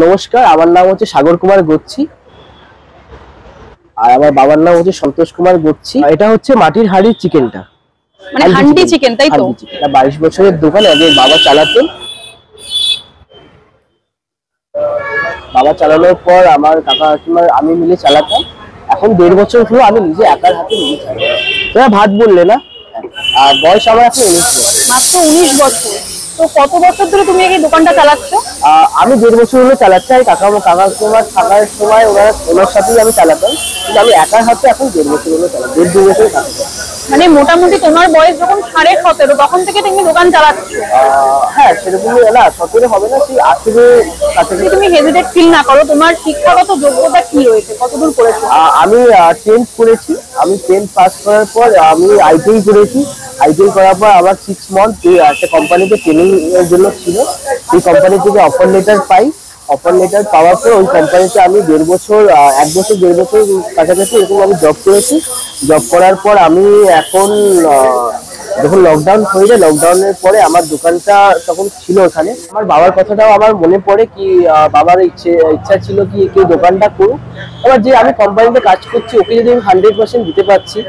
নমস্কার, আমার নাম হচ্ছে সাগর কুমার গচ্ছি আর আমার বাবার নাম হচ্ছে সন্তোষ কুমার গচ্ছি। এটা হচ্ছে মাটির হাঁড়ির চিকেনটা, মানে হান্ডি চিকেন, তাই তো? 22 বছরের দোকান। আগে বাবা চালাতেন, বাবা চালানোর পর আমার কাকা কাকিমা আমি মিলে চালাতাম। এখন 1.5 বছর হলো আমি নিজে একার হাতে নিজে চালাই। তোরা ভাত বললে না? আর বয়স আমার এখন 19 বছর। মাত্র 19 বছর। তো কত বছর ধরে তুমি এই দোকানটা চালাচ্ছ? আমি 1.5 বছর হলো চালাচ্ছি। আর কাকিমা থাকার সময় ওনার সাথেই আমি চালাতাম, কিন্তু আমি একার হাতে এখন 1.5 বছর হলো চালাই, 1.5-2 বছর কাটাতে। মানে মোটামুটি তোমার বয়স যখন 17.5 তখন থেকে তুমি দোকান চালাচ্ছ? হ্যাঁ, সেরকমই না, 17 হবে না, সেই 18 কাছাকাছি। তুমি হেজিটেট ফিল না করো, তোমার শিক্ষাগত যোগ্যতা কি রয়েছে, কতদূর পড়েছো? আমি 10th করেছি। আমি 10th পাস করার পর আমি আইটিআই করেছি। আইটিআই করার পর আমার 6 মান্থ একটা কোম্পানিতে ট্রেনিং এর জন্য ছিল। সেই কোম্পানি থেকে অফার লেটার পাই। অফার লেটার পাওয়ার পর ওই কোম্পানিতে আমি 1.5 বছর 1 বছর 1.5 বছর কাছাকাছি এরকম আমি জব করেছি। জব করার পর আমি এখন যখন লকডাউন হয়ে যায়, লকডাউনের পরে আমার দোকানটা তখন ছিল ওখানে। আমার বাবার কথাটাও আমার মনে পড়ে কি বাবার ইচ্ছা ছিল কি কেউ দোকানটা করুক। আবার যে আমি কোম্পানিতে কাজ করছি ওকে যদি আমি 100% দিতে পারছি,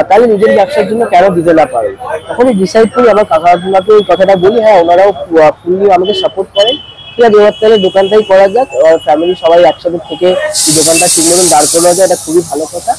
তাহলে নিজের ব্যবসার জন্য কেন দিতে না পারবো। তখনই ডিসাইড করি, আমার কাকা কাকিমাকে এই কথাটা বলি। হ্যাঁ, ওনারাও ফুললি আমাকে সাপোর্ট করেন। ঠিক আছে, এবার তাহলে দোকানটাই করা যাক, ফ্যামিলি সবাই একসাথে থেকে এই দোকানটা ঠিক মতন দাঁড় করানো যায়, এটা খুবই ভালো কথা।